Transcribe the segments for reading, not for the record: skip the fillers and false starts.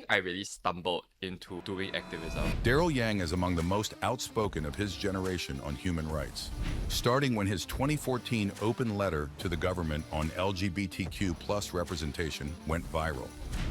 I really stumbled into doing activism. Daryl Yang is among the most outspoken of his generation on human rights, starting when his 2014 open letter to the government on LGBTQ plus representation went viral.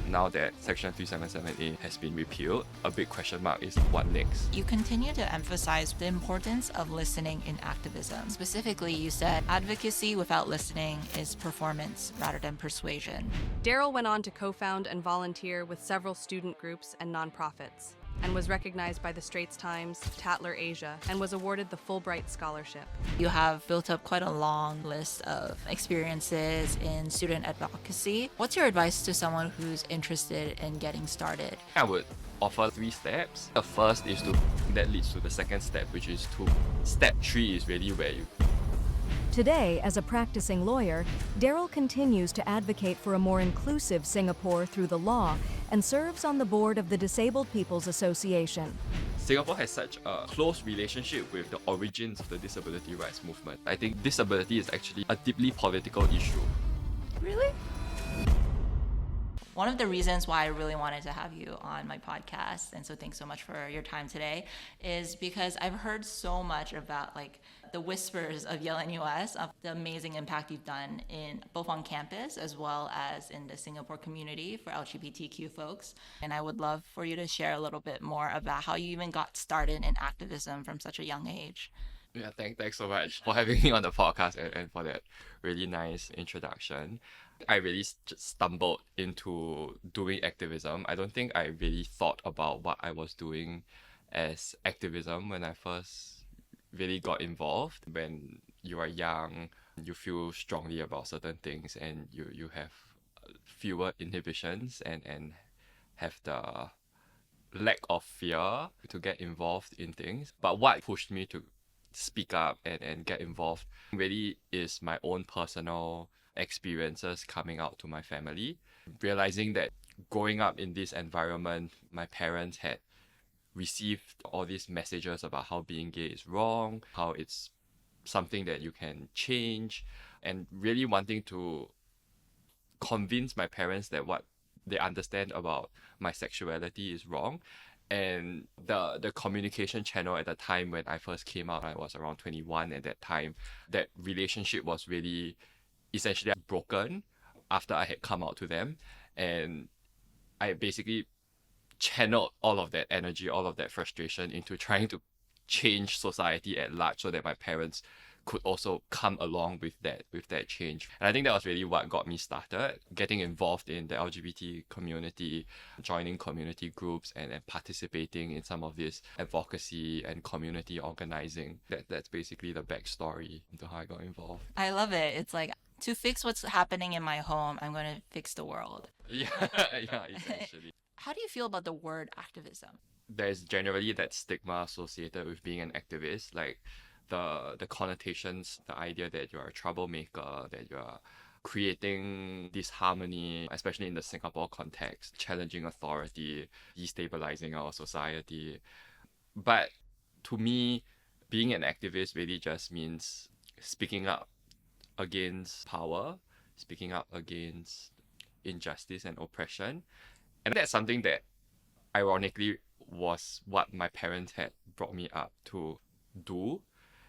Now that Section 377A has been repealed, a big question mark is what next? You continue to emphasize the importance of listening in activism. Specifically, you said advocacy without listening is performance rather than persuasion. Daryl went on to co-found and volunteer with several student groups and nonprofits, and was recognized by the Straits Times, Tatler Asia, and was awarded the Fulbright Scholarship. You have built up quite a long list of experiences in student advocacy. What's your advice to someone who's interested in getting started? I would offer 3 steps. The first is that leads to the second step, which is step 3 is really where you Today, as a practicing lawyer, Daryl continues to advocate for a more inclusive Singapore through the law and serves on the board of the Disabled People's Association. Singapore has such a close relationship with the origins of the disability rights movement. I think disability is actually a deeply political issue. Really? One of the reasons why I really wanted to have you on my podcast, and so thanks so much for your time today, is because I've heard so much about the whispers of Yale NUS, of the amazing impact you've done in both on campus as well as in the Singapore community for LGBTQ folks. And I would love for you to share a little bit more about how you even got started in activism from such a young age. Yeah, thanks so much for having me on the podcast and for that really nice introduction. I really stumbled into doing activism. I don't think I really thought about what I was doing as activism when I first really got involved. When you are young, you feel strongly about certain things and you have fewer inhibitions and have the lack of fear to get involved in things. But what pushed me to speak up and get involved really is my own personal experiences coming out to my family, realizing that growing up in this environment, my parents had received all these messages about how being gay is wrong, how it's something that you can change, and really wanting to convince my parents that what they understand about my sexuality is wrong. And the communication channel at the time when I first came out, I was around 21 at that time, that relationship was really essentially broken after I had come out to them. And I basically channeled all of that energy, all of that frustration into trying to change society at large so that my parents could also come along with that change. And I think that was really what got me started, getting involved in the LGBT community, joining community groups and participating in some of this advocacy and community organizing. That's basically the backstory into how I got involved. I love it. It's like, to fix what's happening in my home, I'm going to fix the world. Yeah, essentially. How do you feel about the word activism? There's generally that stigma associated with being an activist, like the connotations, the idea that you're a troublemaker, that you're creating disharmony, especially in the Singapore context, challenging authority, destabilizing our society. But to me, being an activist really just means speaking up against power, speaking up against injustice and oppression. And that's something that ironically was what my parents had brought me up to do.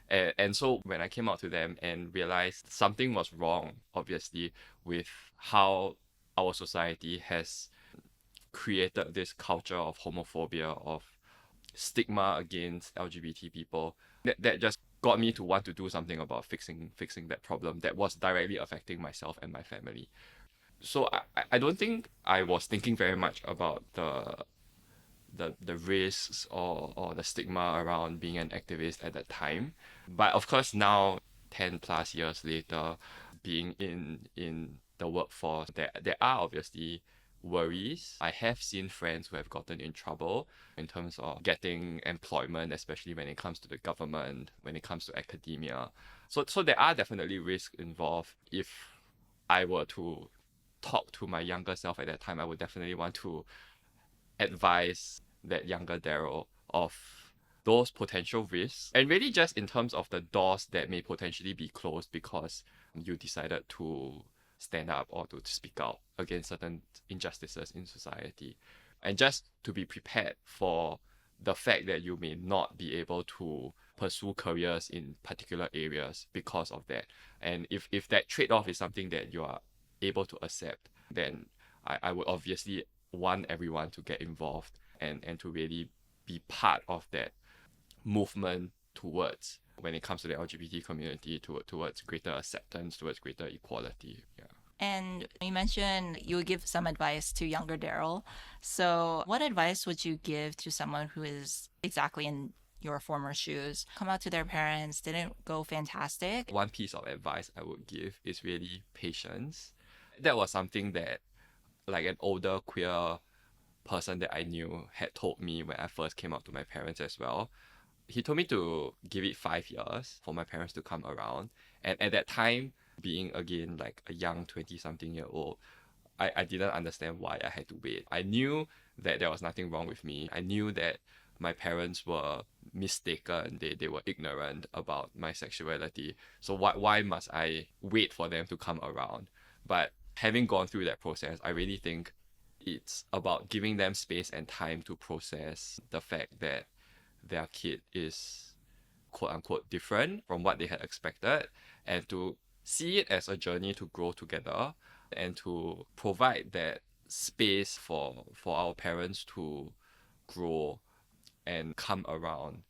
And so when I came out to them and realized something was wrong, obviously, with how our society has created this culture of homophobia, of stigma against LGBT people, that just got me to want to do something about fixing that problem that was directly affecting myself and my family. So I don't think I was thinking very much about the risks or the stigma around being an activist at that time. But of course now, 10 plus years later, being in the workforce, there are obviously worries. I have seen friends who have gotten in trouble in terms of getting employment, especially when it comes to the government, when it comes to academia. So there are definitely risks involved. If I were to talk to my younger self at that time, I would definitely want to advise that younger Daryl of those potential risks, and really just in terms of the doors that may potentially be closed because you decided to stand up or to speak out against certain injustices in society. And just to be prepared for the fact that you may not be able to pursue careers in particular areas because of that. And if that trade-off is something that you are able to accept, then I would obviously want everyone to get involved and to really be part of that movement towards, when it comes to the LGBT community, towards greater acceptance, towards greater equality. Yeah. And you mentioned you would give some advice to younger Daryl. So, what advice would you give to someone who is exactly in your former shoes? Come out to their parents, didn't go fantastic. One piece of advice I would give is really patience. That was something that, like, an older queer person that I knew had told me when I first came out to my parents as well. He told me to give it 5 years for my parents to come around. And at that time, being again like a young 20-something-year-old, I didn't understand why I had to wait. I knew that there was nothing wrong with me. I knew that my parents were mistaken. They were ignorant about my sexuality. So why must I wait for them to come around? But having gone through that process, I really think it's about giving them space and time to process the fact that their kid is quote unquote different from what they had expected, and to see it as a journey to grow together, and to provide that space for our parents to grow and come around,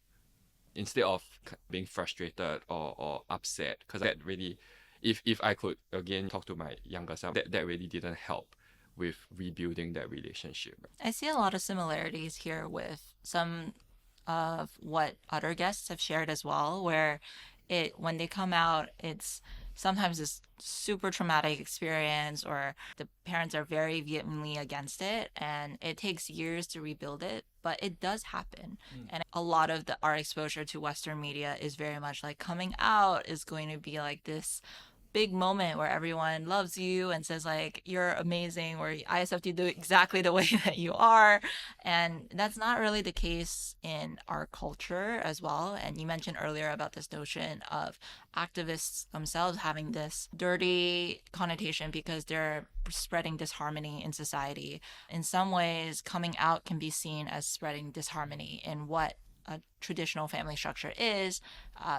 instead of being frustrated or upset. Because that really, if I could again talk to my younger self, that really didn't help with rebuilding that relationship. I see a lot of similarities here with some of what other guests have shared as well, where when they come out, it's sometimes this super traumatic experience, or the parents are very vehemently against it, and it takes years to rebuild it, but it does happen. And a lot of our exposure to Western media is very much like coming out is going to be like this big moment where everyone loves you and says like you're amazing, or I accept you exactly the way that you are. And that's not really the case in our culture as well. And you mentioned earlier about this notion of activists themselves having this dirty connotation because they're spreading disharmony in society. In some ways, coming out can be seen as spreading disharmony in what a traditional family structure is.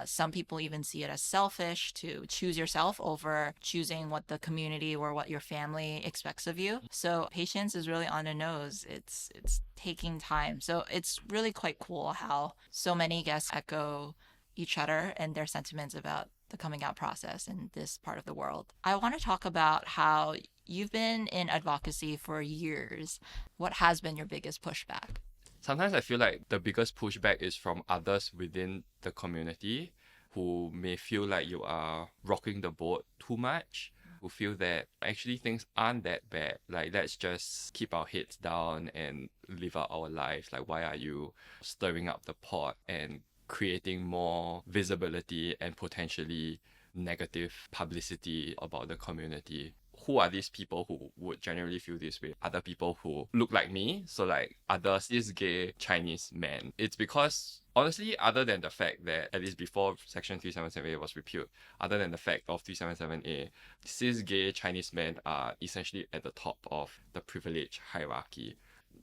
Some people even see it as selfish to choose yourself over choosing what the community or what your family expects of you. So patience is really on the nose. It's taking time. So it's really quite cool how so many guests echo each other and their sentiments about the coming out process in this part of the world. I want to talk about how you've been in advocacy for years. What has been your biggest pushback? Sometimes I feel like the biggest pushback is from others within the community who may feel like you are rocking the boat too much, who feel that actually things aren't that bad. Like, let's just keep our heads down and live out our lives. Like, why are you stirring up the pot and creating more visibility and potentially negative publicity about the community? Who are these people who would generally feel this way? Other people who look like me, so like other cis gay Chinese men. It's because, honestly, other than the fact that, at least before Section 377A was repealed, other than the fact of 377A, cis gay Chinese men are essentially at the top of the privilege hierarchy.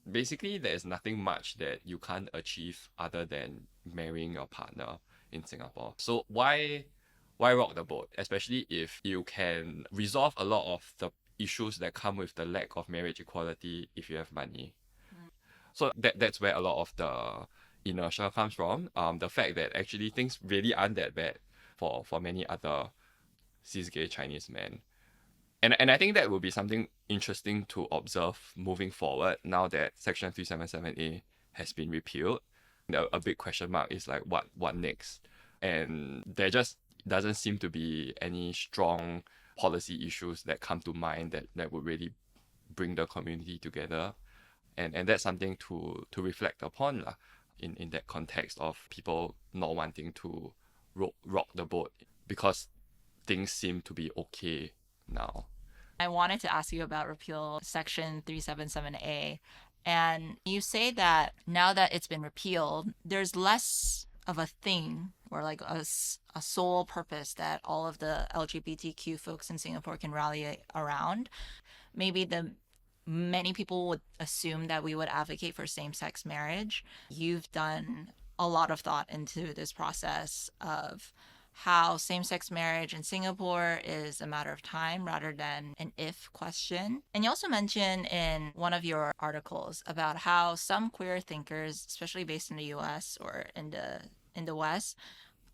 Basically, there is nothing much that you can't achieve other than marrying your partner in Singapore. So why rock the boat, especially if you can resolve a lot of the issues that come with the lack of marriage equality if you have money? So that's where a lot of the inertia comes from. The fact that actually things really aren't that bad for many other cis gay Chinese men. And I think that will be something interesting to observe moving forward now that Section 377A has been repealed. A big question mark is like, what next? And there just doesn't seem to be any strong policy issues that come to mind that would really bring the community together. And that's something to reflect upon in that context of people not wanting to rock the boat because things seem to be okay now. I wanted to ask you about repeal Section 377A. And you say that now that it's been repealed, there's less of a thing or like a sole purpose that all of the LGBTQ folks in Singapore can rally around. Maybe the many people would assume that we would advocate for same-sex marriage. You've done a lot of thought into this process of how same-sex marriage in Singapore is a matter of time rather than an if question. And you also mentioned in one of your articles about how some queer thinkers, especially based in the US or in the West,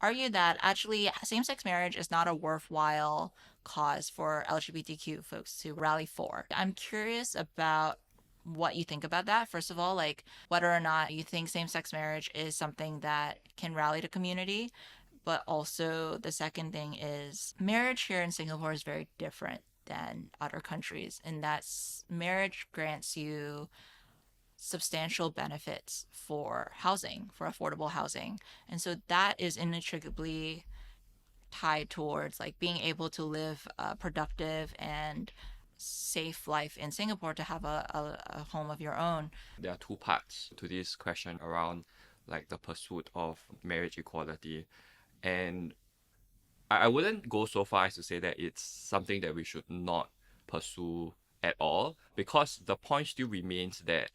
argue that actually same-sex marriage is not a worthwhile cause for LGBTQ folks to rally for. I'm curious about what you think about that. First of all, like whether or not you think same-sex marriage is something that can rally the community. But also the second thing is marriage here in Singapore is very different than other countries, and that's marriage grants you substantial benefits for housing, for affordable housing. And so that is inextricably tied towards like being able to live a productive and safe life in Singapore, to have a home of your own. There are two parts to this question around like the pursuit of marriage equality. And I wouldn't go so far as to say that it's something that we should not pursue at all, because the point still remains that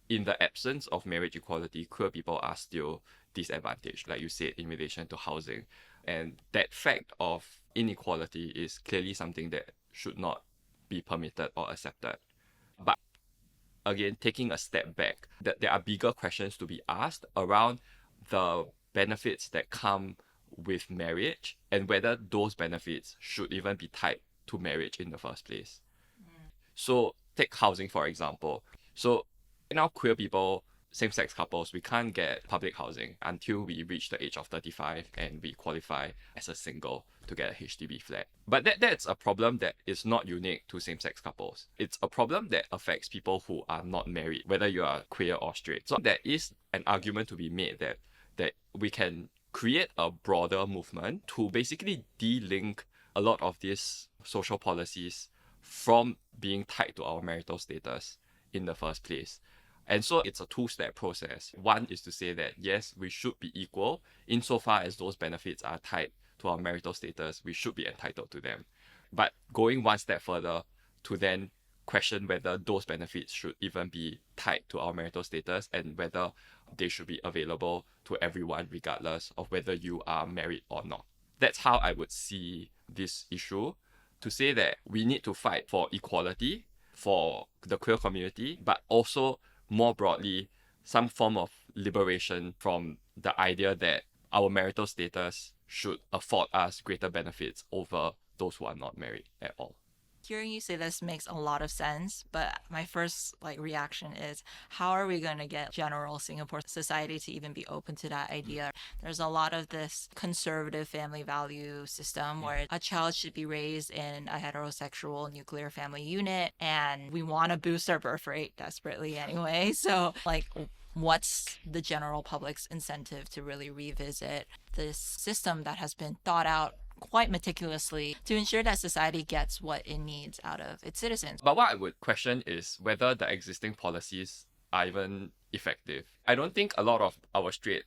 in the absence of marriage equality, queer people are still disadvantaged, like you said, in relation to housing. And that fact of inequality is clearly something that should not be permitted or accepted. But again, taking a step back, that there are bigger questions to be asked around the benefits that come with marriage and whether those benefits should even be tied to marriage in the first place. So take housing, for example. So now queer people, same-sex couples, we can't get public housing until we reach the age of 35 and we qualify as a single to get a HDB flat. But that's a problem that is not unique to same-sex couples. It's a problem that affects people who are not married, whether you are queer or straight. So there is an argument to be made that we can create a broader movement to basically de-link a lot of these social policies from being tied to our marital status in the first place. And so it's a two-step process. One is to say that, yes, we should be equal insofar as those benefits are tied to our marital status. We should be entitled to them. But going one step further to then question whether those benefits should even be tied to our marital status and whether they should be available to everyone regardless of whether you are married or not. That's how I would see this issue, to say that we need to fight for equality for the queer community, but also more broadly, some form of liberation from the idea that our marital status should afford us greater benefits over those who are not married at all. Hearing you say this makes a lot of sense, but my first reaction is, how are we going to get general Singapore society to even be open to that idea? There's a lot of this conservative family value system where a child should be raised in a heterosexual nuclear family unit, and we want to boost our birth rate desperately anyway. So what's the general public's incentive to really revisit this system that has been thought out quite meticulously to ensure that society gets what it needs out of its citizens? But what I would question is whether the existing policies are even effective. I don't think a lot of our straight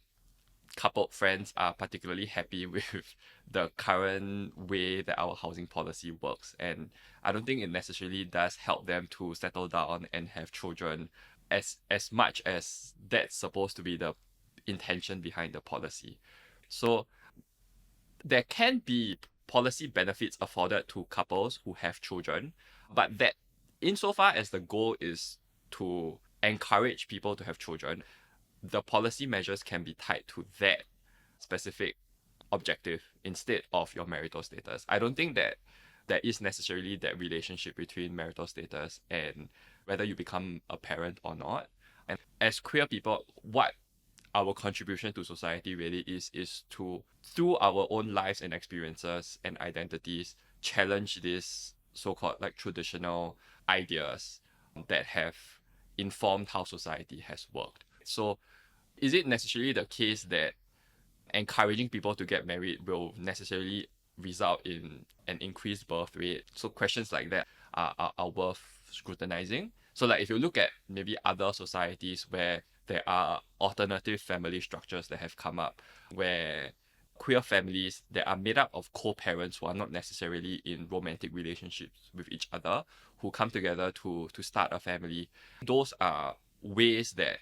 coupled friends are particularly happy with the current way that our housing policy works, and I don't think it necessarily does help them to settle down and have children as much as that's supposed to be the intention behind the policy. So there can be policy benefits afforded to couples who have children, but that insofar as the goal is to encourage people to have children, the policy measures can be tied to that specific objective instead of your marital status. I don't think that there is necessarily that relationship between marital status and whether you become a parent or not. And as queer people, what our contribution to society really is to, through our own lives and experiences and identities, challenge these so-called traditional ideas that have informed how society has worked. So is it necessarily the case that encouraging people to get married will necessarily result in an increased birth rate? So questions like that are worth scrutinizing. So if you look at maybe other societies where there are alternative family structures that have come up, where queer families that are made up of co-parents who are not necessarily in romantic relationships with each other, who come together to start a family. Those are ways that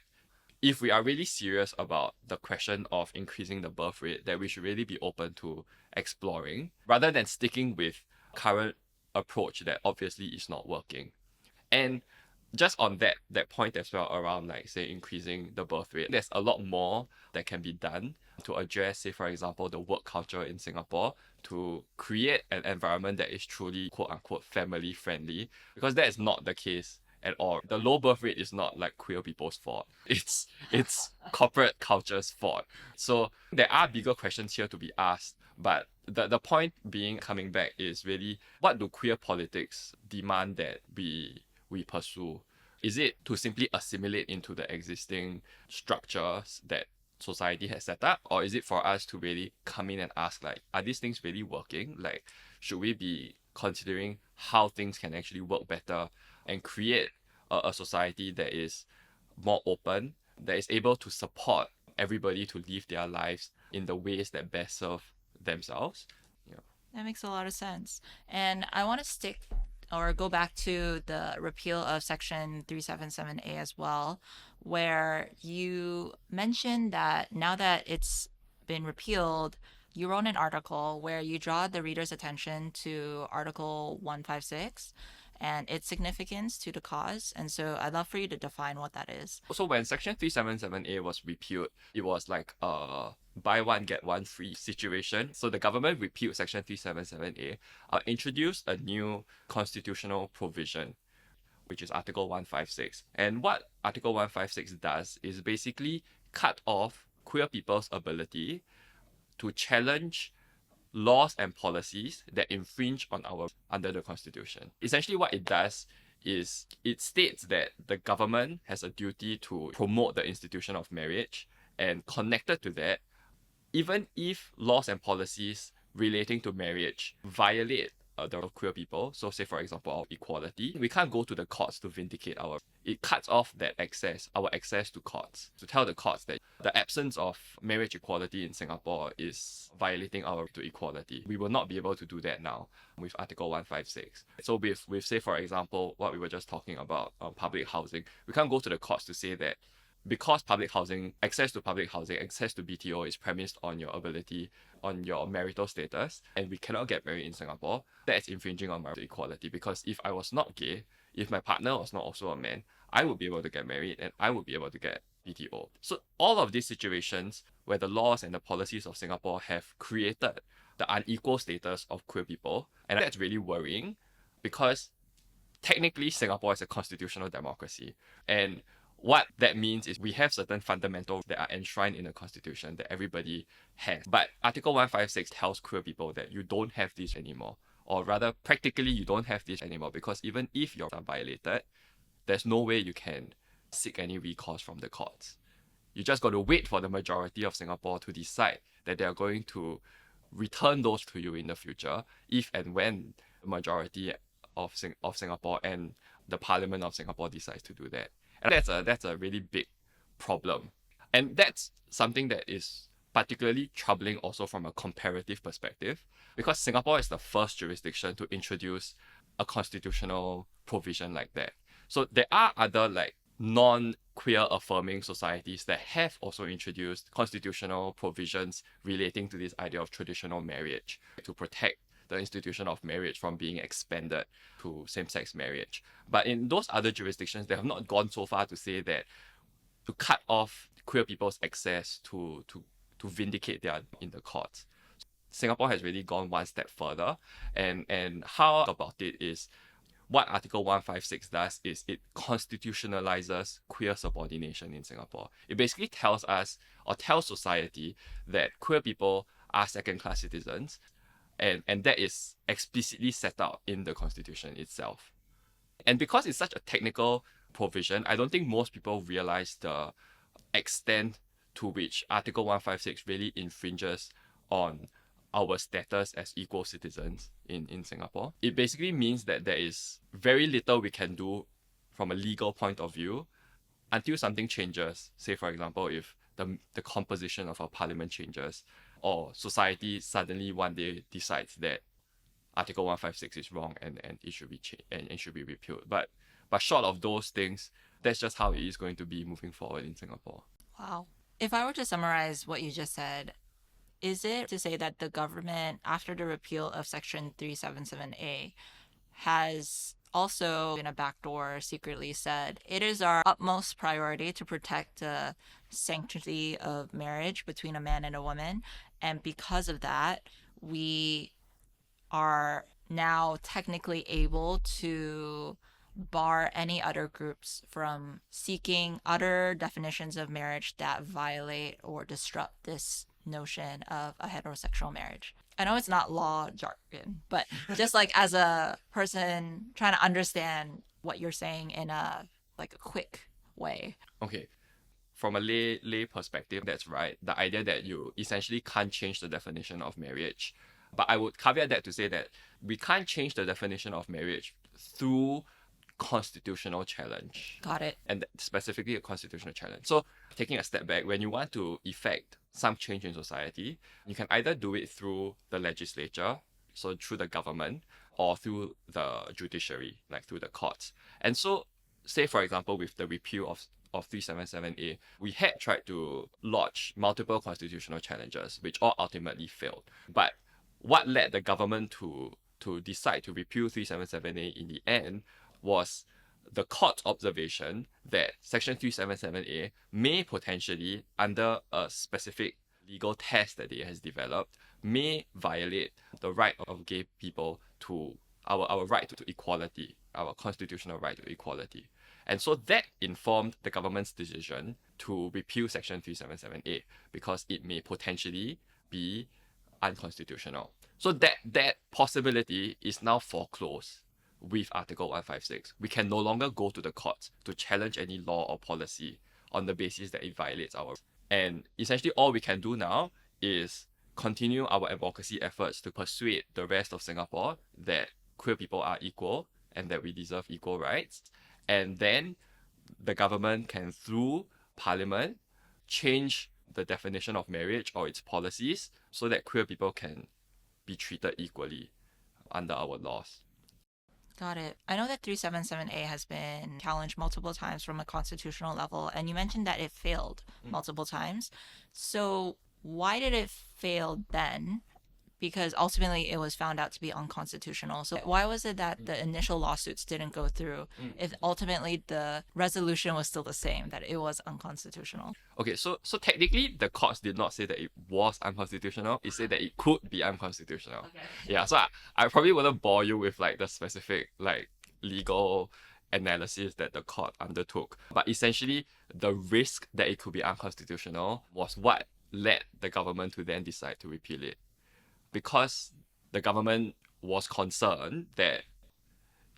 if we are really serious about the question of increasing the birth rate, that we should really be open to exploring rather than sticking with current approach that obviously is not working. And just on that point as well, around like say increasing the birth rate, there's a lot more that can be done to address, say for example, the work culture in Singapore, to create an environment that is truly quote unquote family friendly, because that is not the case at all. The low birth rate is not like queer people's fault. It's corporate culture's fault. So there are bigger questions here to be asked, but the point being, coming back, is really, what do queer politics demand that we pursue? Is it to simply assimilate into the existing structures that society has set up, or is it for us to really come in and ask, like, are these things really working? Like, should we be considering how things can actually work better and create a society that is more open, that is able to support everybody to live their lives in the ways that best serve themselves? That makes a lot of sense. And I want to stick or go back to the repeal of Section 377A as well, where you mentioned that now that it's been repealed, you wrote an article where you draw the reader's attention to Article 156 and its significance to the cause. And so I'd love for you to define what that is. So when Section 377A was repealed, it was like a buy one, get one free situation. So the government repealed Section 377A, introduced a new constitutional provision, which is Article 156. And what Article 156 does is basically cut off queer people's ability to challenge laws and policies that infringe on our under the Constitution. Essentially what it does is it states that the government has a duty to promote the institution of marriage, and connected to that, even if laws and policies relating to marriage violate the queer people, so say for example our equality, we can't go to the courts to vindicate it cuts off that our access to courts, to tell the courts that the absence of marriage equality in Singapore is violating our to equality. We will not be able to do that now with Article 156. So with say for example what we were just talking about, public housing, we can't go to the courts to say that because access to BTO is premised on your ability, on your marital status, and we cannot get married in Singapore, that's infringing on marital equality. Because if I was not gay, if my partner was not also a man, I would be able to get married and I would be able to get BTO. So all of these situations where the laws and the policies of Singapore have created the unequal status of queer people, and that's really worrying, because technically Singapore is a constitutional democracy, and what that means is we have certain fundamentals that are enshrined in the Constitution that everybody has. But Article 156 tells queer people that you don't have this anymore. Or rather, practically, you don't have this anymore, because even if you're violated, there's no way you can seek any recourse from the courts. You just got to wait for the majority of Singapore to decide that they're going to return those to you in the future, if and when the majority of Singapore and the Parliament of Singapore decides to do that. And that's a really big problem. And that's something that is particularly troubling also from a comparative perspective, because Singapore is the first jurisdiction to introduce a constitutional provision like that. So there are other like non-queer affirming societies that have also introduced constitutional provisions relating to this idea of traditional marriage to protect the institution of marriage from being expanded to same-sex marriage. But in those other jurisdictions, they have not gone so far to say that to cut off queer people's access to vindicate their in the courts. Singapore has really gone one step further, and how about it is, what Article 156 does is it constitutionalizes queer subordination in Singapore. It basically tells us, or tells society, that queer people are second-class citizens, and that is explicitly set out in the Constitution itself. And because it's such a technical provision, I don't think most people realize the extent to which Article 156 really infringes on our status as equal citizens in Singapore. It basically means that there is very little we can do from a legal point of view until something changes. Say, for example, if the composition of our parliament changes, or society suddenly one day decides that Article 156 is wrong and it should be changed and it should be repealed. But short of those things, that's just how it is going to be moving forward in Singapore. Wow. If I were to summarize what you just said, is it to say that the government, after the repeal of Section 377A, has also, in a backdoor, secretly said it is our utmost priority to protect the sanctity of marriage between a man and a woman, and because of that, we are now technically able to bar any other groups from seeking other definitions of marriage that violate or disrupt this notion of a heterosexual marriage? I know it's not law jargon, but just like as a person trying to understand what you're saying in a quick way. Okay. From a lay perspective, that's right. The idea that you essentially can't change the definition of marriage. But I would caveat that to say that we can't change the definition of marriage through constitutional challenge. Got it. And specifically a constitutional challenge. So taking a step back, when you want to effect some change in society, you can either do it through the legislature, so through the government, or through the judiciary, like through the courts. And so, say for example, with the repeal of 377A, we had tried to lodge multiple constitutional challenges, which all ultimately failed. But what led the government to decide to repeal 377A in the end was the court's observation that Section 377A may potentially, under a specific legal test that it has developed, may violate the right of gay people to our right to equality, our constitutional right to equality. And so that informed the government's decision to repeal Section 377A because it may potentially be unconstitutional. So that possibility is now foreclosed with Article 156. We can no longer go to the courts to challenge any law or policy on the basis that it violates our. And essentially all we can do now is continue our advocacy efforts to persuade the rest of Singapore that queer people are equal and that we deserve equal rights. And then the government can, through Parliament, change the definition of marriage or its policies so that queer people can be treated equally under our laws. Got it. I know that 377A has been challenged multiple times from a constitutional level, and you mentioned that it failed multiple times. So why did it fail then? Because ultimately it was found out to be unconstitutional. So why was it that the initial lawsuits didn't go through if ultimately the resolution was still the same, that it was unconstitutional? Okay, so technically the courts did not say that it was unconstitutional. It said that it could be unconstitutional. Okay. Yeah, so I probably wouldn't bore you with like the specific like legal analysis that the court undertook. But essentially the risk that it could be unconstitutional was what led the government to then decide to repeal it. Because the government was concerned that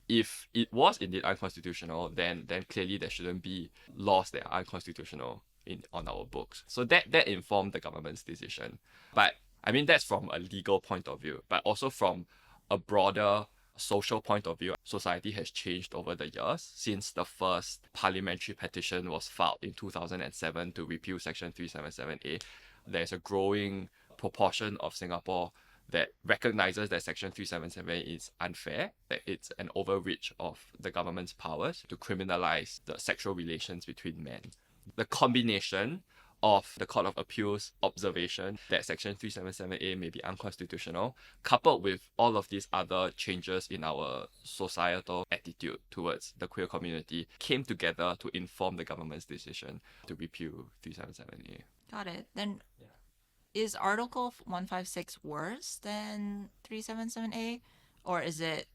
if it was indeed unconstitutional, then clearly there shouldn't be laws that are unconstitutional on our books. So that informed the government's decision. But I mean, that's from a legal point of view, but also from a broader social point of view. Society has changed over the years since the first parliamentary petition was filed in 2007 to repeal Section 377A. There's a growing proportion of Singapore that recognizes that Section 377 is unfair, that it's an overreach of the government's powers to criminalize the sexual relations between men. The combination of the Court of Appeal's observation that Section 377A may be unconstitutional, coupled with all of these other changes in our societal attitude towards the queer community, came together to inform the government's decision to repeal 377A. Got it. Then is Article 156 worse than 377A, or is it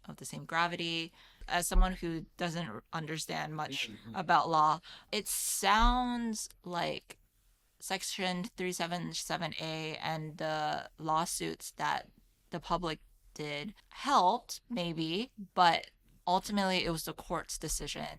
of the same gravity? As someone who doesn't understand much about law, it sounds like Section 377A and the lawsuits that the public did helped, maybe, but ultimately it was the court's decision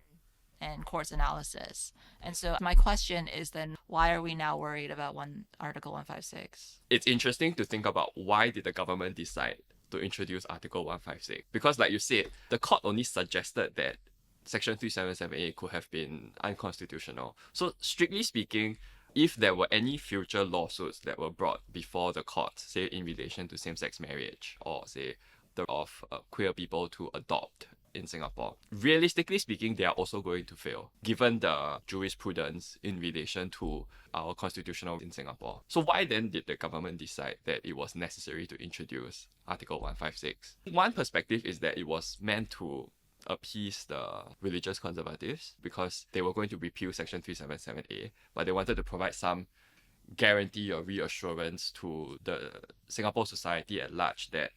and court's analysis. And so my question is then, why are we now worried about Article 156? It's interesting to think about why did the government decide to introduce Article 156? Because like you said, the court only suggested that Section 377A could have been unconstitutional. So strictly speaking, if there were any future lawsuits that were brought before the courts, say in relation to same-sex marriage or say the of queer people to adopt in Singapore, realistically speaking, they are also going to fail, given the jurisprudence in relation to our constitutional in Singapore. So why then did the government decide that it was necessary to introduce Article 156? One perspective is that it was meant to appease the religious conservatives because they were going to repeal Section 377A, but they wanted to provide some guarantee or reassurance to the Singapore society at large that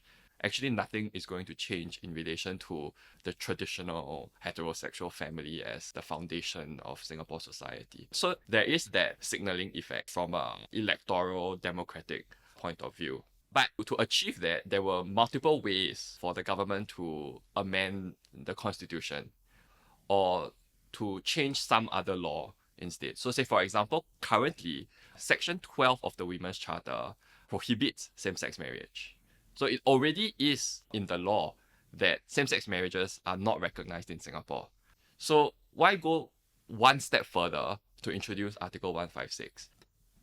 actually nothing is going to change in relation to the traditional heterosexual family as the foundation of Singapore society. So there is that signaling effect from an electoral democratic point of view. But to achieve that, there were multiple ways for the government to amend the constitution or to change some other law instead. So say, for example, currently, Section 12 of the Women's Charter prohibits same-sex marriage. So it already is in the law that same-sex marriages are not recognized in Singapore. So why go one step further to introduce Article 156?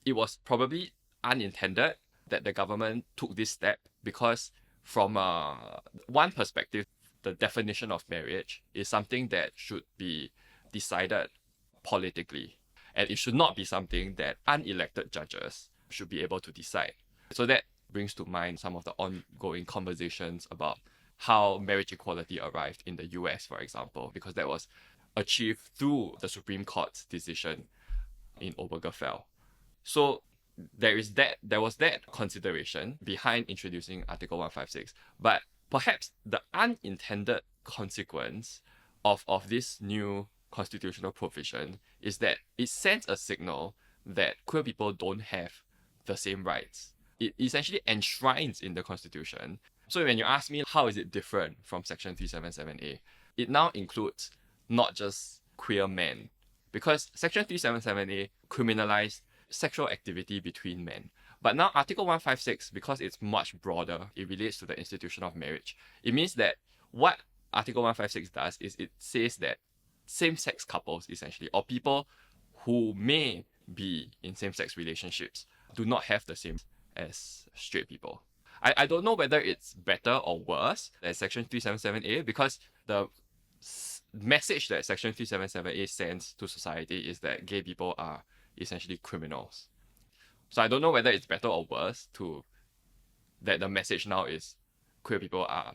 It was probably unintended that the government took this step because from one perspective, the definition of marriage is something that should be decided politically. And it should not be something that unelected judges should be able to decide. So that brings to mind some of the ongoing conversations about how marriage equality arrived in the US, for example, because that was achieved through the Supreme Court's decision in Obergefell. So there was that consideration behind introducing Article 156, but perhaps the unintended consequence of this new constitutional provision is that it sends a signal that queer people don't have the same rights. It essentially enshrines in the Constitution. So when you ask me how is it different from Section 377A, it now includes not just queer men, because Section 377A criminalized sexual activity between men. But now Article 156, because it's much broader, it relates to the institution of marriage. It means that what Article 156 does is it says that same-sex couples, essentially, or people who may be in same-sex relationships, do not have the same as straight people. I don't know whether it's better or worse than Section 377A, because the message that Section 377A sends to society is that gay people are essentially criminals. So I don't know whether it's better or worse that the message now is queer people are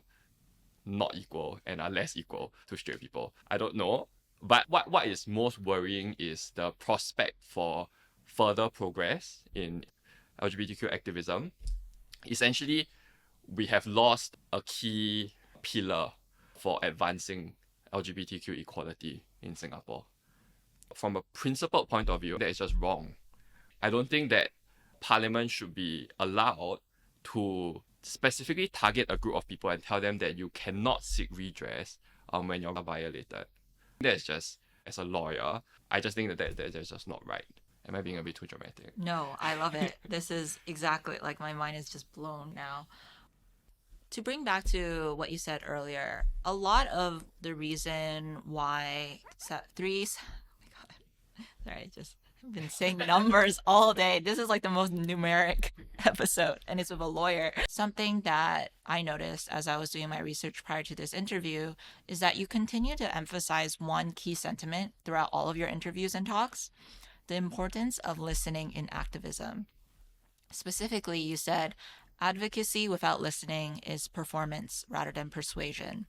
not equal and are less equal to straight people. I don't know. But what is most worrying is the prospect for further progress in LGBTQ activism. Essentially, we have lost a key pillar for advancing LGBTQ equality in Singapore. From a principled point of view, that is just wrong. I don't think that Parliament should be allowed to specifically target a group of people and tell them that you cannot seek redress when you're violated. That's just, as a lawyer, I just think that's just not right. Am I being a bit too dramatic? No, I love it. This is exactly, like, my mind is just blown now. To bring back to what you said earlier, a lot of the reason why I've been saying numbers all day. This is like the most numeric episode, and it's with a lawyer. Something that I noticed as I was doing my research prior to this interview is that you continue to emphasize one key sentiment throughout all of your interviews and talks: the importance of listening in activism. Specifically, you said, advocacy without listening is performance rather than persuasion.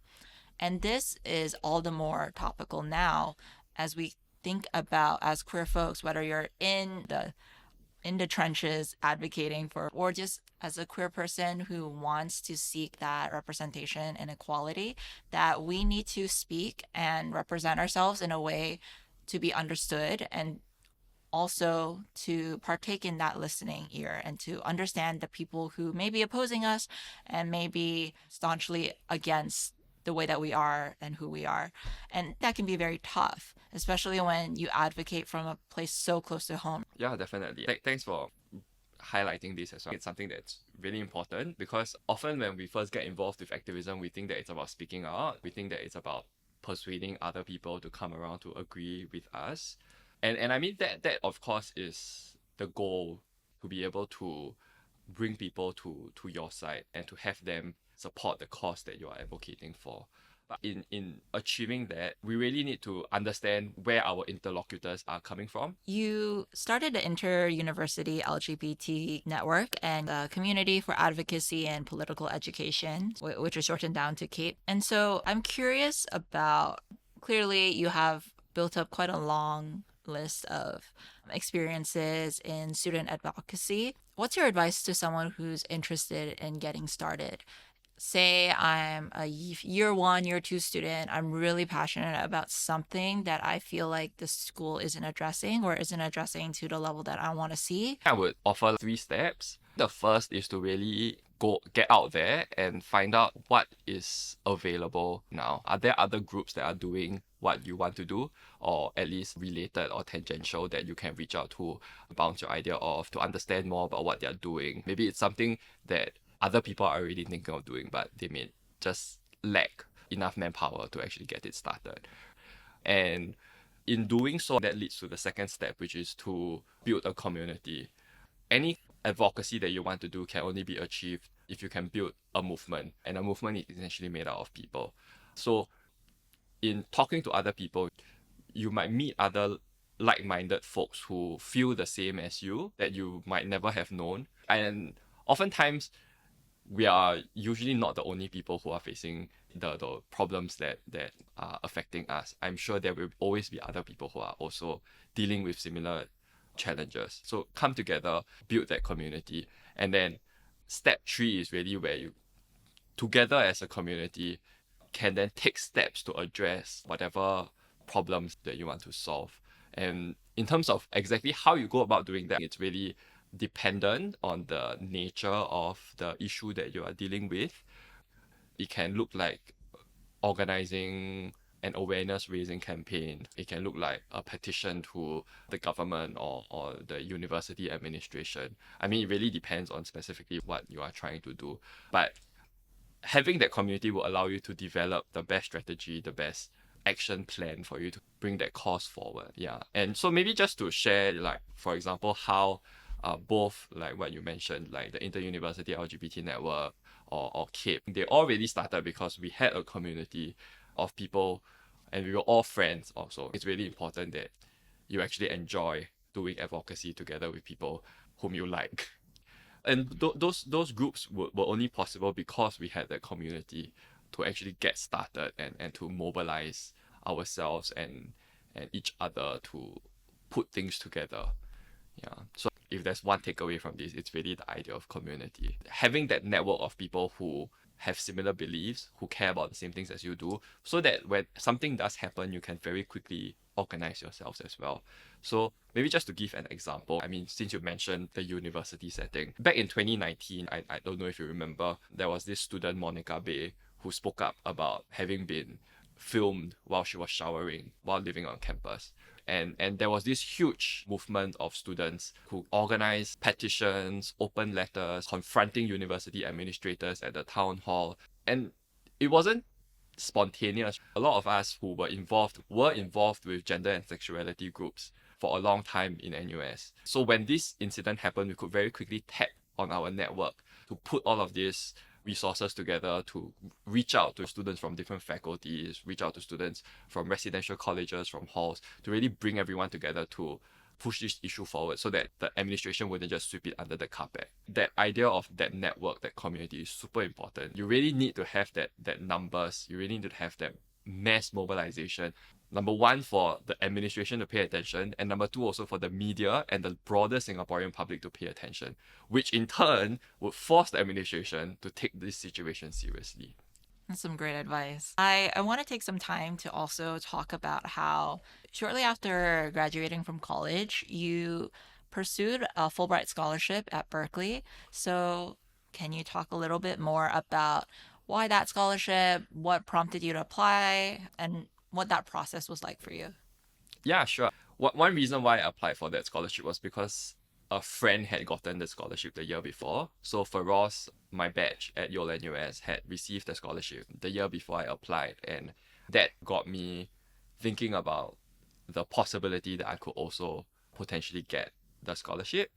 And this is all the more topical now as we think about, as queer folks, whether you're in the trenches advocating for, or just as a queer person who wants to seek that representation and equality, that we need to speak and represent ourselves in a way to be understood, and also to partake in that listening ear and to understand the people who may be opposing us and may be staunchly against the way that we are and who we are. And that can be very tough, especially when you advocate from a place so close to home. Yeah, definitely. Thanks for highlighting this as well. It's something that's really important because often when we first get involved with activism, we think that it's about speaking out. We think that it's about persuading other people to come around to agree with us. And I mean that of course is the goal to be able to bring people to your side and to have them support the cause that you are advocating for. But in achieving that, we really need to understand where our interlocutors are coming from. You started the Inter-University LGBT Network and a Community for Advocacy and Political Education, which is shortened down to CAPE. And so I'm curious about, clearly you have built up quite a long list of experiences in student advocacy. What's your advice to someone who's interested in getting started? Say I'm a year one, year two student. I'm really passionate about something that I feel like the school isn't addressing or isn't addressing to the level that I want to see. I would offer 3 steps. The first is to really get out there and find out what is available now. Are there other groups that are doing what you want to do, or at least related or tangential, that you can reach out to, bounce your idea off, to understand more about what they're doing? Maybe it's something that other people are already thinking of doing, but they may just lack enough manpower to actually get it started. And in doing so, that leads to the second step, which is to build a community. Any advocacy that you want to do can only be achieved if you can build a movement, and a movement is essentially made out of people. So in talking to other people, you might meet other like-minded folks who feel the same as you, that you might never have known. And oftentimes, we are usually not the only people who are facing the problems that are affecting us. I'm sure there will always be other people who are also dealing with similar challenges. So come together, build that community. And then step 3 is really where you, together as a community, can then take steps to address whatever problems that you want to solve. And in terms of exactly how you go about doing that, it's really dependent on the nature of the issue that you are dealing with. It can look like organizing an awareness raising campaign. It can look like a petition to the government or the university administration. I mean, it really depends on specifically what you are trying to do. But having that community will allow you to develop the best strategy, the best action plan for you to bring that cause forward. Yeah. And so maybe just to share, like, for example, how both, like what you mentioned, like the Inter-University LGBT Network or CAPE, they all really started because we had a community of people and we were all friends also. It's really important that you actually enjoy doing advocacy together with people whom you like. And those groups were only possible because we had that community to actually get started and to mobilize ourselves and each other to put things together. Yeah. So if there's one takeaway from this, it's really the idea of community. Having that network of people who have similar beliefs, who care about the same things as you do, so that when something does happen, you can very quickly organize yourselves as well. So maybe just to give an example, I mean, since you mentioned the university setting, back in 2019, I don't know if you remember, there was this student, Monica Bay, who spoke up about having been filmed while she was showering while living on campus. And there was this huge movement of students who organized petitions, open letters, confronting university administrators at the town hall. And it wasn't spontaneous. A lot of us who were involved with gender and sexuality groups for a long time in NUS. So when this incident happened, we could very quickly tap on our network to put all of these resources together to reach out to students from different faculties, reach out to students from residential colleges, from halls, to really bring everyone together to push this issue forward so that the administration wouldn't just sweep it under the carpet. That idea of that network, that community is super important. You really need to have that numbers, you really need to have that mass mobilization. Number one, for the administration to pay attention, and number two, also for the media and the broader Singaporean public to pay attention, which in turn would force the administration to take this situation seriously. That's some great advice. I want to take some time to also talk about how shortly after graduating from college, you pursued a Fulbright Scholarship at Berkeley. So can you talk a little bit more about why that scholarship, what prompted you to apply, and what that process was like for you? Yeah, sure. One reason why I applied for that scholarship was because a friend had gotten the scholarship the year before. So Feroz, my batch at Yale NUS, had received the scholarship the year before I applied. And that got me thinking about the possibility that I could also potentially get the scholarship.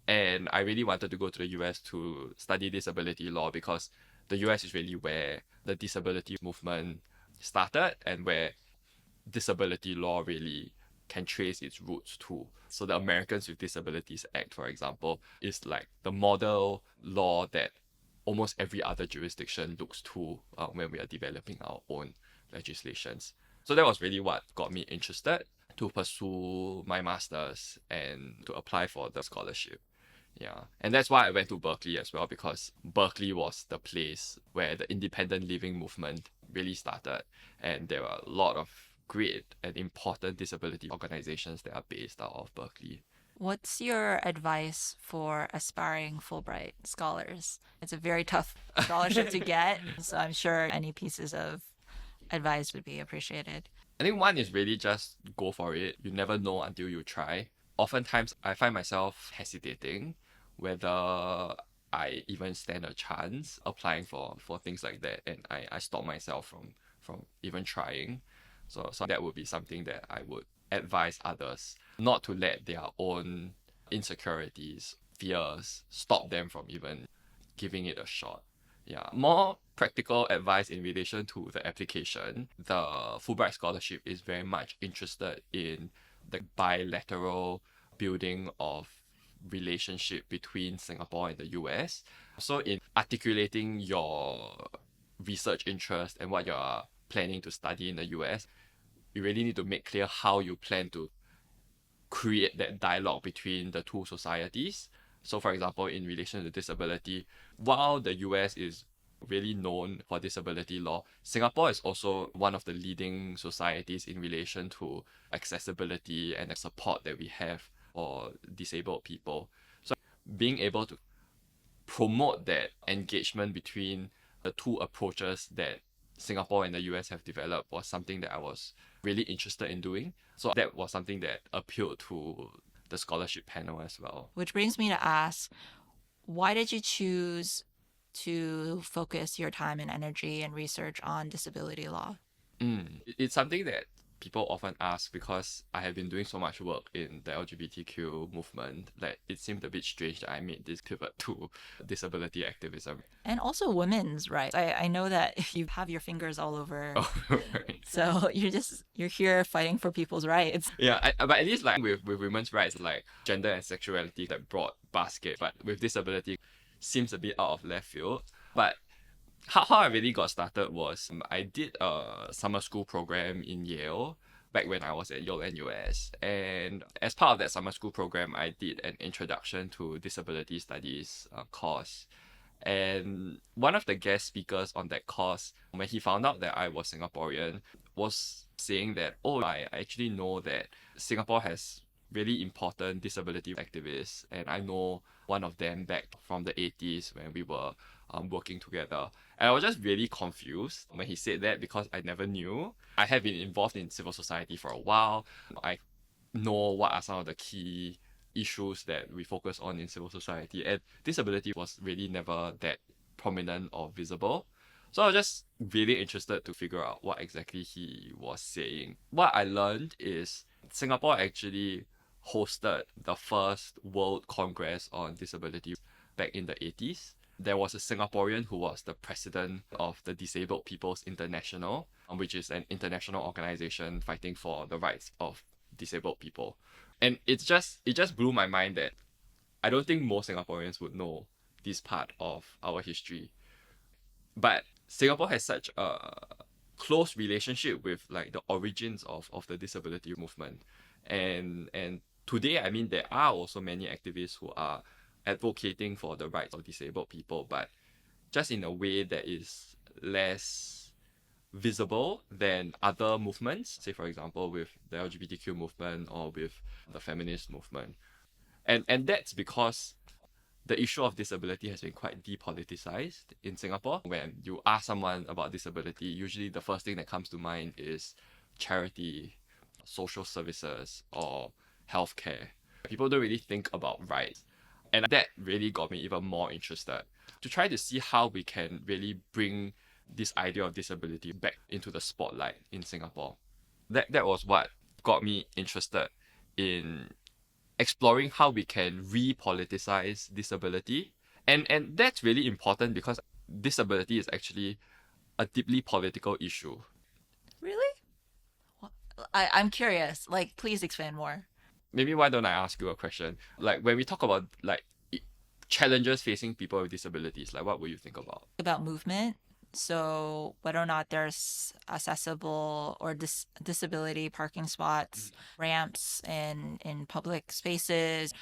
And I really wanted to go to the US to study disability law because the US is really where the disability movement started and where disability law really can trace its roots to. So the Americans with Disabilities Act, for example, is like the model law that almost every other jurisdiction looks to when we are developing our own legislations. So that was really what got me interested to pursue my master's and to apply for the scholarship. Yeah. And that's why I went to Berkeley as well, because Berkeley was the place where the independent living movement really started. And there are a lot of great and important disability organizations that are based out of Berkeley. What's your advice for aspiring Fulbright scholars? It's a very tough scholarship to get, so I'm sure any pieces of advice would be appreciated. I think one is really just go for it. You never know until you try. Oftentimes, I find myself hesitating whether I even stand a chance applying for things like that, and I stop myself from even trying. So that would be something that I would advise others not to let their own insecurities, fears stop them from even giving it a shot. Yeah, more practical advice in relation to the application. The Fulbright Scholarship is very much interested in the bilateral building of relationship between Singapore and the US. So in articulating your research interest and what you're planning to study in the US, you really need to make clear how you plan to create that dialogue between the two societies. So for example, in relation to disability, while the US is really known for disability law, Singapore is also one of the leading societies in relation to accessibility and the support that we have for disabled people. So being able to promote that engagement between the two approaches that Singapore and the US have developed was something that I was really interested in doing. So that was something that appealed to the scholarship panel as well. Which brings me to ask, why did you choose to focus your time and energy and research on disability law? It's something that people often ask because I have been doing so much work in the LGBTQ movement that it seemed a bit strange that I made this pivot to disability activism. And also women's rights. I know that you have your fingers all over. Oh, right. So you're here fighting for people's rights. Yeah, but at least like with women's rights, like gender and sexuality, that broad basket, but with disability seems a bit out of left field. But how I really got started was I did a summer school program in Yale back when I was at Yale NUS. And as part of that summer school program, I did an introduction to disability studies course. And one of the guest speakers on that course, when he found out that I was Singaporean, was saying that, oh, I actually know that Singapore has really important disability activists, and I know one of them back from the 80s when we were working together. And I was just really confused when he said that because I never knew. I have been involved in civil society for a while. I know what are some of the key issues that we focus on in civil society, and disability was really never that prominent or visible. So I was just really interested to figure out what exactly he was saying. What I learned is Singapore actually hosted the first World Congress on Disability back in the 80s. There was a Singaporean who was the president of the Disabled People's International, which is an international organization fighting for the rights of disabled people. And it just blew my mind that I don't think most Singaporeans would know this part of our history. But Singapore has such a close relationship with like the origins of the disability movement. And today, I mean, there are also many activists who are advocating for the rights of disabled people, but just in a way that is less visible than other movements, say for example with the LGBTQ movement or with the feminist movement. And that's because the issue of disability has been quite depoliticized in Singapore. When you ask someone about disability, usually the first thing that comes to mind is charity, social services, or healthcare. People don't really think about rights. And that really got me even more interested to try to see how we can really bring this idea of disability back into the spotlight in Singapore. That was what got me interested in exploring how we can repoliticize disability. And that's really important because disability is actually a deeply political issue. Really? I'm curious. Like, please expand more. Maybe why don't I ask you a question? Like when we talk about like challenges facing people with disabilities, like what would you think about? About movement. So whether or not there's accessible or disability parking spots, ramps in public spaces.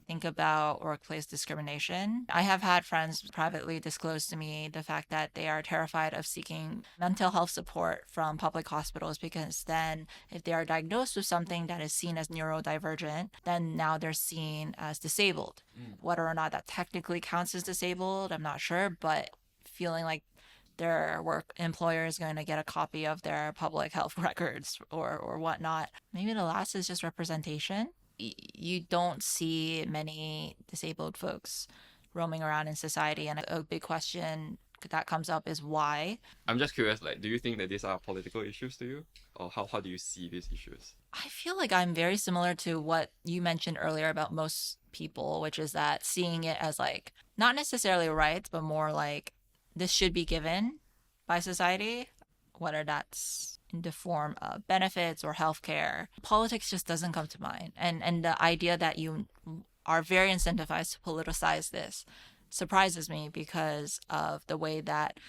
Think about workplace discrimination. I have had friends privately disclose to me the fact that they are terrified of seeking mental health support from public hospitals because then if they are diagnosed with something that is seen as neurodivergent, then now they're seen as disabled. Whether or not that technically counts as disabled, I'm not sure, but feeling like their work employer is going to get a copy of their public health records or whatnot. Maybe the last is just representation. You don't see many disabled folks roaming around in society, and a big question that comes up is why. I'm just curious, like, do you think that these are political issues to you? Or how do you see these issues? I feel like I'm very similar to what you mentioned earlier about most people, which is that seeing it as like not necessarily rights, but more like this should be given by society, whether that's in the form of benefits or healthcare. Politics just doesn't come to mind. And the idea that you are very incentivized to politicize this surprises me because of the way that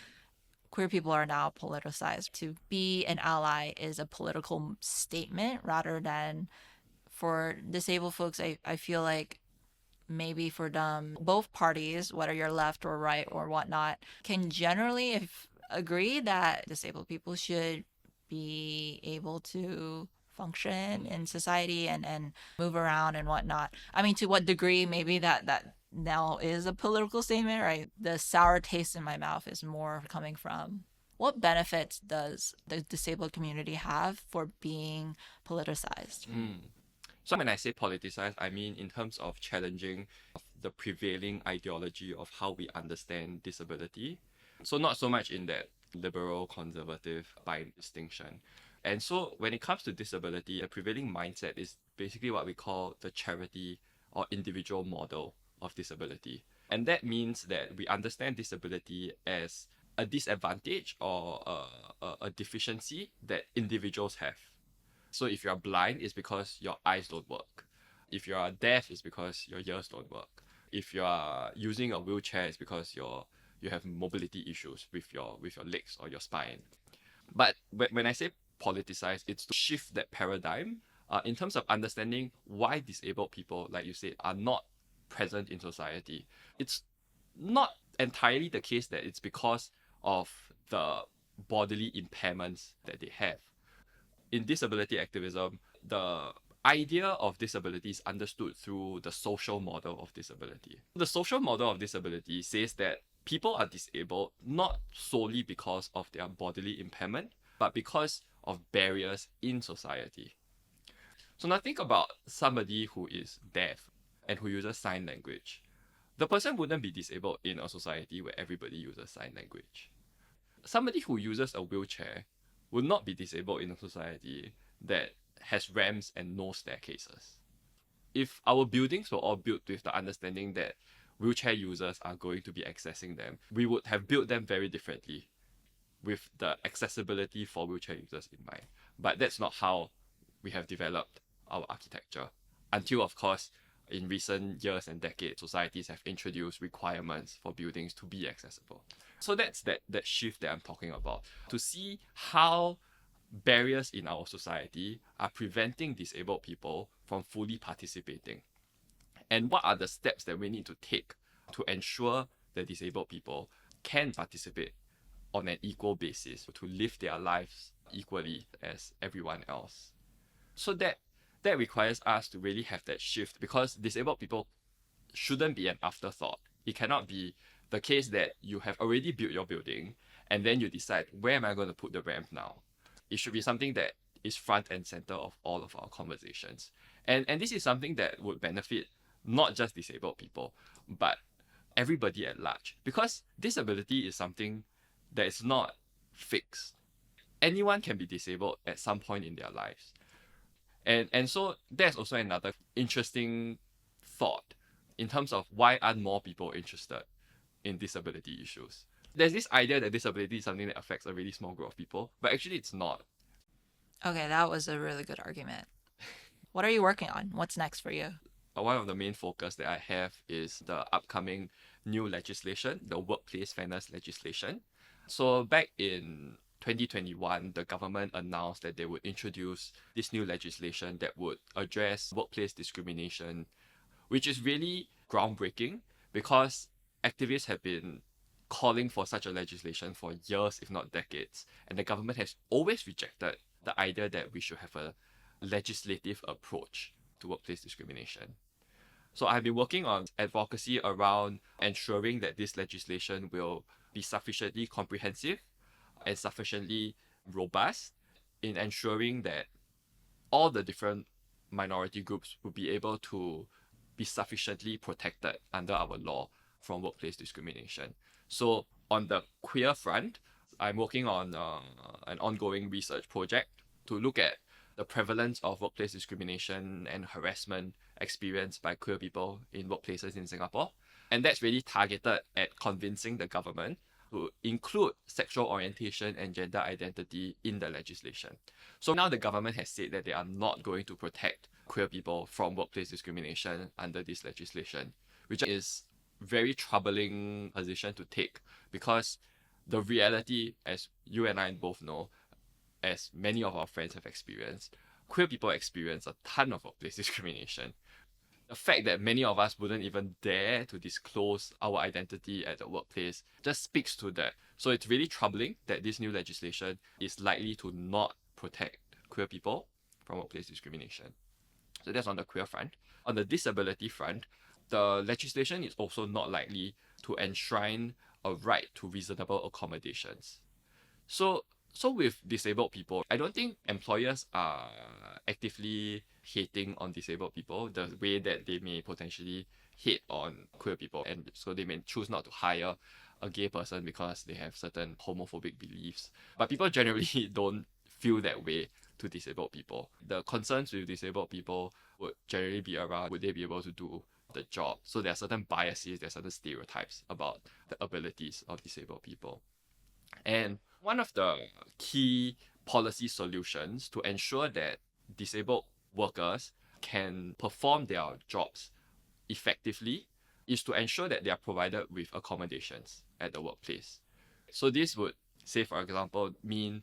queer people are now politicized. To be an ally is a political statement rather than for disabled folks. I feel like maybe for them, both parties, whether you're left or right or whatnot, can generally agree that disabled people should be able to function in society and move around and whatnot. I mean, to what degree maybe that now is a political statement, right? The sour taste in my mouth is more coming from what benefits does the disabled community have for being politicized? So when I say politicize, I mean in terms of challenging the prevailing ideology of how we understand disability. So not so much in that liberal conservative by distinction. And so when it comes to disability, a prevailing mindset is basically what we call the charity or individual model of disability. And that means that we understand disability as a disadvantage or a deficiency that individuals have. So if you're blind, it's because your eyes don't work. If you are deaf, it's because your ears don't work. If you are using a wheelchair, it's because you have mobility issues with your legs or your spine. But when I say politicize, it's to shift that paradigm in terms of understanding why disabled people, like you said, are not present in society. It's not entirely the case that it's because of the bodily impairments that they have. In disability activism, the idea of disability is understood through the social model of disability. The social model of disability says that people are disabled not solely because of their bodily impairment, but because of barriers in society. So now think about somebody who is deaf and who uses sign language. The person wouldn't be disabled in a society where everybody uses sign language. Somebody who uses a wheelchair would not be disabled in a society that has ramps and no staircases. If our buildings were all built with the understanding that wheelchair users are going to be accessing them, we would have built them very differently with the accessibility for wheelchair users in mind. But that's not how we have developed our architecture. Until, of course, in recent years and decades, societies have introduced requirements for buildings to be accessible. So that's that shift that I'm talking about, to see how barriers in our society are preventing disabled people from fully participating. And what are the steps that we need to take to ensure that disabled people can participate on an equal basis, to live their lives equally as everyone else. So that requires us to really have that shift, because disabled people shouldn't be an afterthought. It cannot be the case that you have already built your building and then you decide, where am I going to put the ramp now? It should be something that is front and center of all of our conversations. And this is something that would benefit not just disabled people, but everybody at large. Because disability is something that is not fixed. Anyone can be disabled at some point in their lives. And so there's also another interesting thought in terms of why aren't more people interested in disability issues. There's this idea that disability is something that affects a really small group of people, but actually it's not. Okay, that was a really good argument. What are you working on? What's next for you? One of the main focus that I have is the upcoming new legislation, the workplace fairness legislation. So back in 2021, the government announced that they would introduce this new legislation that would address workplace discrimination, which is really groundbreaking because activists have been calling for such a legislation for years, if not decades, and the government has always rejected the idea that we should have a legislative approach to workplace discrimination. So I've been working on advocacy around ensuring that this legislation will be sufficiently comprehensive and sufficiently robust in ensuring that all the different minority groups will be able to be sufficiently protected under our law from workplace discrimination. So on the queer front, I'm working on an ongoing research project to look at the prevalence of workplace discrimination and harassment experienced by queer people in workplaces in Singapore. And that's really targeted at convincing the government to include sexual orientation and gender identity in the legislation. So now the government has said that they are not going to protect queer people from workplace discrimination under this legislation, which is very troubling position to take because the reality, as you and I both know, as many of our friends have experienced, queer people experience a ton of workplace discrimination. The fact that many of us wouldn't even dare to disclose our identity at the workplace just speaks to that. So it's really troubling that this new legislation is likely to not protect queer people from workplace discrimination. So that's on the queer front. On the disability front, the legislation is also not likely to enshrine a right to reasonable accommodations. So with disabled people, I don't think employers are actively hating on disabled people the way that they may potentially hate on queer people. And so they may choose not to hire a gay person because they have certain homophobic beliefs. But people generally don't feel that way to disabled people. The concerns with disabled people would generally be around, would they be able to do the job? So there are certain biases, there are certain stereotypes about the abilities of disabled people. And one of the key policy solutions to ensure that disabled workers can perform their jobs effectively is to ensure that they are provided with accommodations at the workplace. So this would, say for example, mean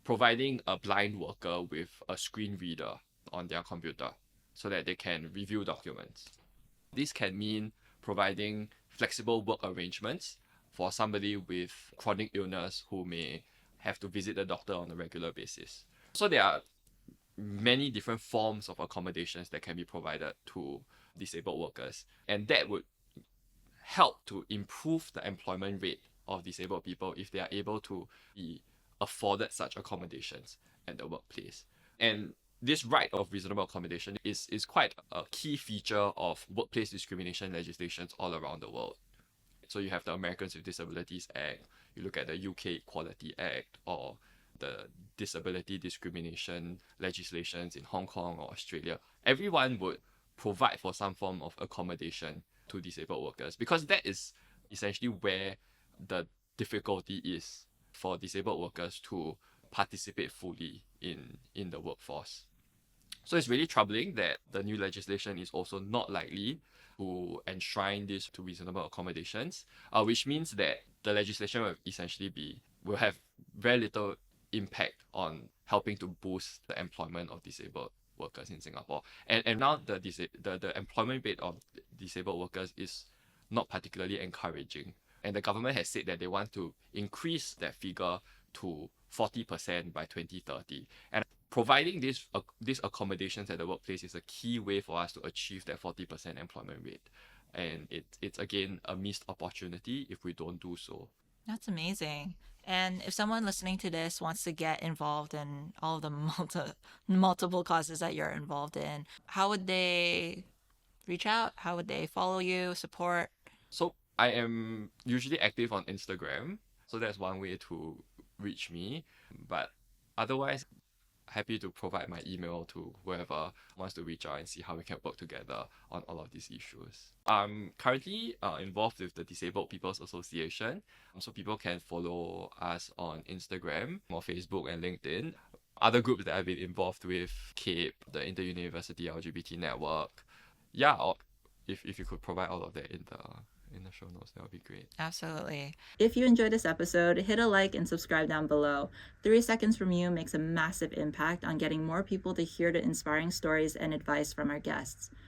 providing a blind worker with a screen reader on their computer so that they can review documents. This can mean providing flexible work arrangements for somebody with chronic illness who may have to visit the doctor on a regular basis. So there are many different forms of accommodations that can be provided to disabled workers, and that would help to improve the employment rate of disabled people if they are able to be afforded such accommodations at the workplace. And this right of reasonable accommodation is quite a key feature of workplace discrimination legislations all around the world. So you have the Americans with Disabilities Act, you look at the UK Equality Act, or the disability discrimination legislations in Hong Kong or Australia. Everyone would provide for some form of accommodation to disabled workers because that is essentially where the difficulty is for disabled workers to participate fully in the workforce. So it's really troubling that the new legislation is also not likely to enshrine this to reasonable accommodations, which means that the legislation will have very little impact on helping to boost the employment of disabled workers in Singapore. And now the employment rate of disabled workers is not particularly encouraging. And the government has said that they want to increase that figure to 40% by 2030. And providing these accommodations at the workplace is a key way for us to achieve that 40% employment rate. And it's again a missed opportunity if we don't do so. That's amazing. And if someone listening to this wants to get involved in all of the multiple causes that you're involved in, how would they reach out? How would they follow you, support? So I am usually active on Instagram. So that's one way to reach me. But otherwise, happy to provide my email to whoever wants to reach out and see how we can work together on all of these issues. I'm currently involved with the Disabled People's Association, so people can follow us on Instagram or Facebook and LinkedIn. Other groups that I've been involved with, CAPE, the Inter-University LGBT Network. Yeah, or if you could provide all of that in the show notes, that would be great. Absolutely. If you enjoyed this episode, hit a like and subscribe down below. 3 seconds from you makes a massive impact on getting more people to hear the inspiring stories and advice from our guests.